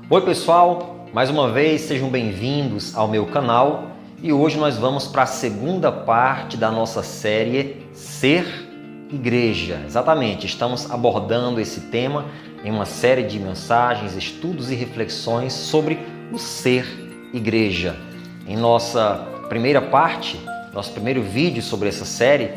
Oi pessoal, mais uma vez sejam bem-vindos ao meu canal e hoje nós vamos para a segunda parte da nossa série Ser Igreja. Exatamente, estamos abordando esse tema em uma série de mensagens, estudos e reflexões sobre o ser igreja. Em nossa primeira parte, nosso primeiro vídeo sobre essa série,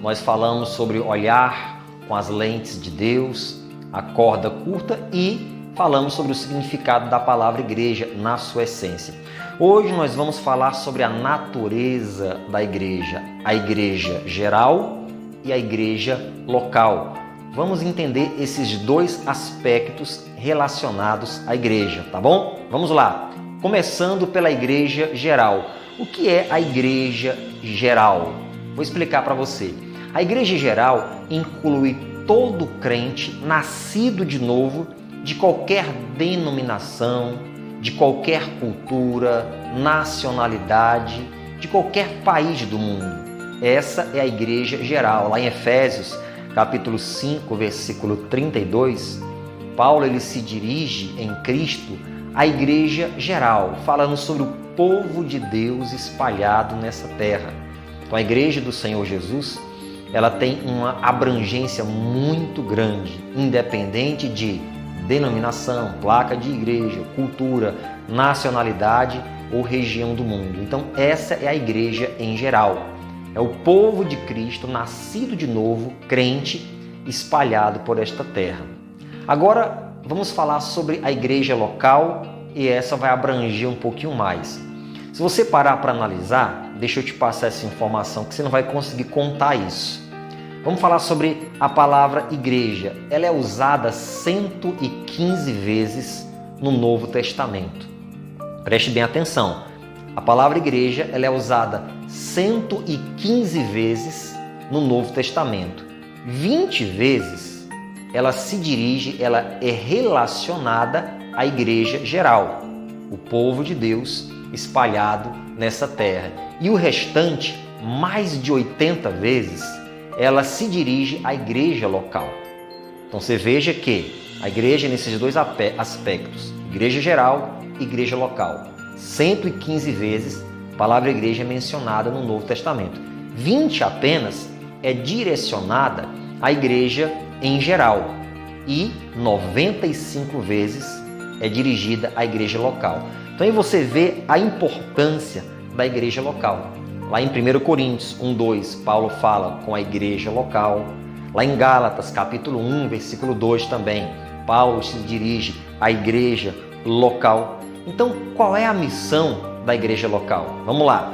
nós falamos sobre olhar com as lentes de Deus, a corda curta e falamos sobre o significado da palavra igreja na sua essência. Hoje nós vamos falar sobre a natureza da igreja, a igreja geral e a igreja local. Vamos entender esses dois aspectos relacionados à igreja, tá bom? Vamos lá. Começando pela igreja geral. O que é a igreja geral? Vou explicar para você. A igreja geral inclui todo crente nascido de novo de qualquer denominação, de qualquer cultura, nacionalidade, de qualquer país do mundo. Essa é a igreja geral. Lá em Efésios, capítulo 5, versículo 32, Paulo ele se dirige em Cristo à igreja geral, falando sobre o povo de Deus espalhado nessa terra. Então a igreja do Senhor Jesus, ela tem uma abrangência muito grande, independente de denominação, placa de igreja, cultura, nacionalidade ou região do mundo. Então essa é a igreja em geral. É o povo de Cristo nascido de novo, crente, espalhado por esta terra. Agora vamos falar sobre a igreja local e essa vai abranger um pouquinho mais. Se você parar para analisar, deixa eu te passar essa informação que você não vai conseguir contar isso. Vamos falar sobre a palavra igreja. Ela é usada 115 vezes no Novo Testamento. Preste bem atenção. A palavra igreja ela é usada 115 vezes no Novo Testamento. 20 vezes ela se dirige, ela é relacionada à igreja geral, o povo de Deus espalhado nessa terra. E o restante, mais de 80 vezes, ela se dirige à igreja local. Então você veja que a igreja nesses dois aspectos, igreja geral e igreja local, 115 vezes a palavra igreja é mencionada no Novo Testamento. 20 apenas é direcionada à igreja em geral e 95 vezes é dirigida à igreja local. Então aí você vê a importância da igreja local. Lá em 1 Coríntios 1:2, Paulo fala com a igreja local. Lá em Gálatas, capítulo 1, versículo 2 também, Paulo se dirige à igreja local. Então, qual é a missão da igreja local? Vamos lá.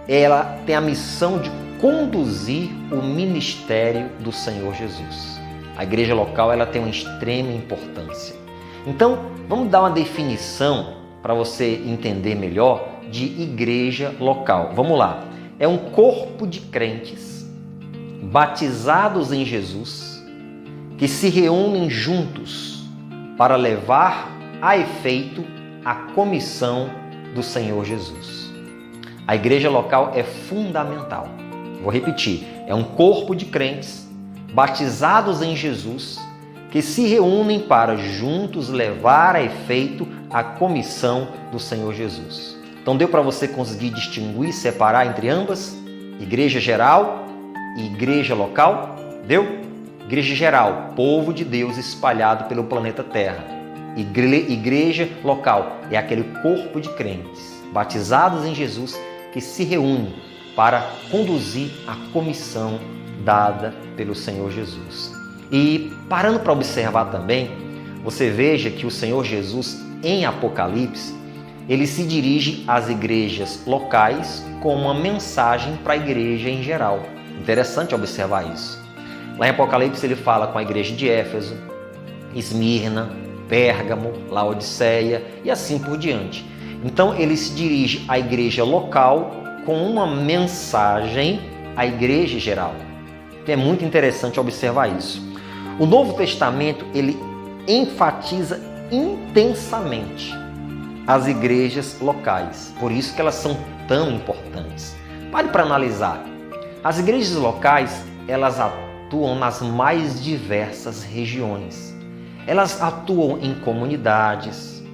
Ela tem a missão de conduzir o ministério do Senhor Jesus. A igreja local ela tem uma extrema importância. Então, vamos dar uma definição para você entender melhor de igreja local. Vamos lá. É um corpo de crentes batizados em Jesus que se reúnem juntos para levar a efeito a comissão do Senhor Jesus. A igreja local é fundamental. Vou repetir. É um corpo de crentes batizados em Jesus que se reúnem para juntos levar a efeito a comissão do Senhor Jesus. Então deu para você conseguir distinguir, separar entre ambas? Igreja geral e igreja local? Deu? Igreja geral, povo de Deus espalhado pelo planeta Terra. Igreja local é aquele corpo de crentes batizados em Jesus que se reúne para conduzir a comissão dada pelo Senhor Jesus. E parando para observar também, você veja que o Senhor Jesus em Apocalipse ele se dirige às igrejas locais com uma mensagem para a igreja em geral. Interessante observar isso. Lá em Apocalipse ele fala com a igreja de Éfeso, Esmirna, Pérgamo, Laodiceia e assim por diante. Então ele se dirige à igreja local com uma mensagem à igreja geral. É muito interessante observar isso. O Novo Testamento ele enfatiza intensamente as igrejas locais, por isso que elas são tão importantes. Pare para analisar. As igrejas locais, elas atuam nas mais diversas regiões. Elas atuam em comunidades,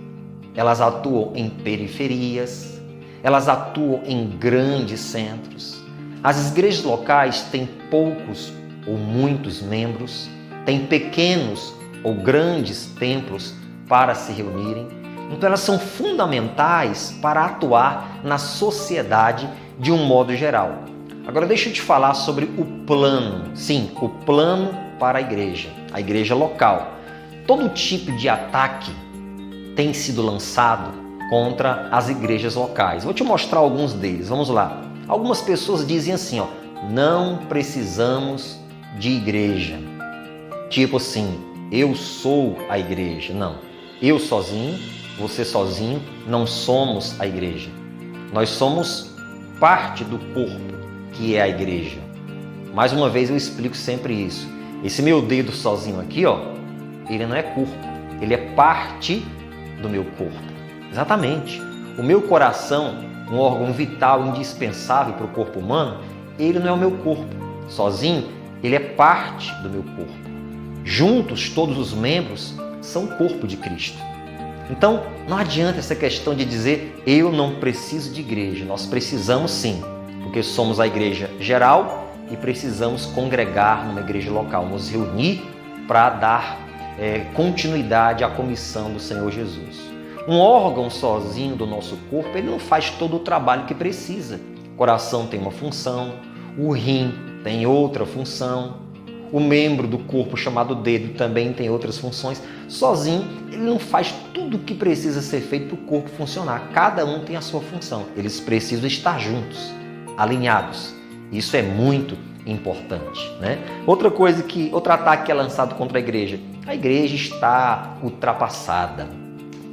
elas atuam em periferias, elas atuam em grandes centros. As igrejas locais têm poucos ou muitos membros, têm pequenos ou grandes templos para se reunirem. Então elas são fundamentais para atuar na sociedade de um modo geral. Agora deixa eu te falar sobre o plano. Sim, o plano para a igreja local. Todo tipo de ataque tem sido lançado contra as igrejas locais. Vou te mostrar alguns deles. Vamos lá. Algumas pessoas dizem assim, não precisamos de igreja. Tipo assim, eu sou a igreja. Não, eu sozinho, você sozinho, não somos a igreja. Nós somos parte do corpo, que é a igreja. Mais uma vez eu explico sempre isso. Esse meu dedo sozinho aqui, ele não é corpo, ele é parte do meu corpo. Exatamente. O meu coração, um órgão vital indispensável para o corpo humano, ele não é o meu corpo. Sozinho, ele é parte do meu corpo. Juntos, todos os membros são o corpo de Cristo. Então, não adianta essa questão de dizer eu não preciso de igreja. Nós precisamos sim, porque somos a igreja geral e precisamos congregar numa igreja local, nos reunir para dar continuidade à comissão do Senhor Jesus. Um órgão sozinho do nosso corpo, ele não faz todo o trabalho que precisa. O coração tem uma função, o rim tem outra função, o membro do corpo chamado dedo também tem outras funções. Sozinho, ele não faz tudo o que precisa ser feito para o corpo funcionar. Cada um tem a sua função. Eles precisam estar juntos, alinhados. Isso é muito importante, né? Outro ataque que é lançado contra a igreja está ultrapassada.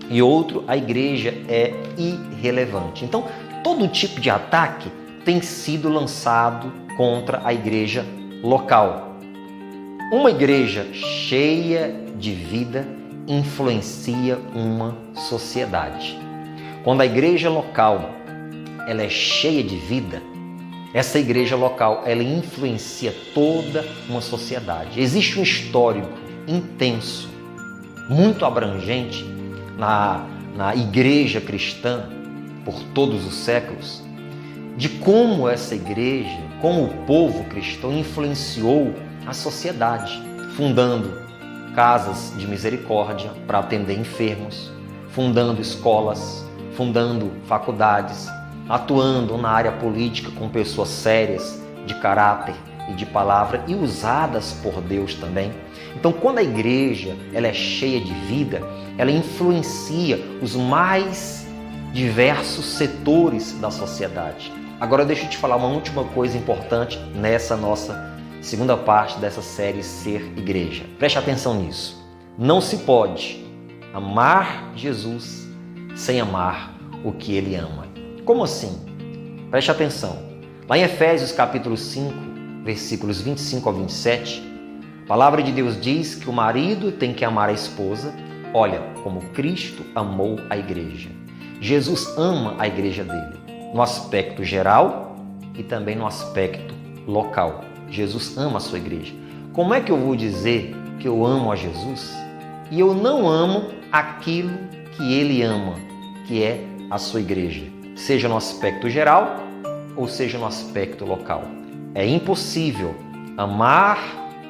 E outro, a igreja é irrelevante. Então, todo tipo de ataque tem sido lançado contra a igreja local. Uma igreja cheia de vida influencia uma sociedade. Quando a igreja local ela é cheia de vida, essa igreja local ela influencia toda uma sociedade. Existe um histórico intenso, muito abrangente na igreja cristã por todos os séculos, de como essa igreja, como o povo cristão influenciou a sociedade, fundando casas de misericórdia para atender enfermos, fundando escolas, fundando faculdades, atuando na área política com pessoas sérias, de caráter e de palavra e usadas por Deus também. Então, quando a igreja ela é cheia de vida, ela influencia os mais diversos setores da sociedade. Agora deixa eu te falar uma última coisa importante nessa nossa segunda parte dessa série Ser Igreja. Preste atenção nisso. Não se pode amar Jesus sem amar o que Ele ama. Como assim? Preste atenção. Lá em Efésios capítulo 5, versículos 25 ao 27, a palavra de Deus diz que o marido tem que amar a esposa, olha, como Cristo amou a igreja. Jesus ama a igreja dele, no aspecto geral e também no aspecto local. Jesus ama a sua igreja. Como é que eu vou dizer que eu amo a Jesus e eu não amo aquilo que Ele ama, que é a sua igreja? Seja no aspecto geral ou seja no aspecto local. É impossível amar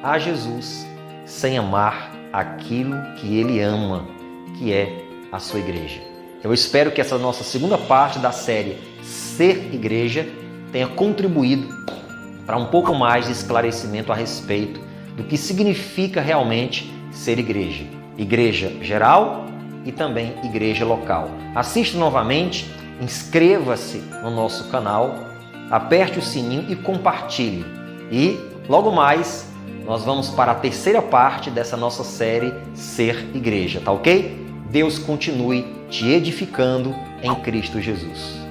a Jesus sem amar aquilo que Ele ama, que é a sua igreja. Eu espero que essa nossa segunda parte da série Ser Igreja tenha contribuído para um pouco mais de esclarecimento a respeito do que significa realmente ser igreja. Igreja geral e também igreja local. Assista novamente, inscreva-se no nosso canal, aperte o sininho e compartilhe. E logo mais nós vamos para a terceira parte dessa nossa série Ser Igreja, tá ok? Deus continue te edificando em Cristo Jesus.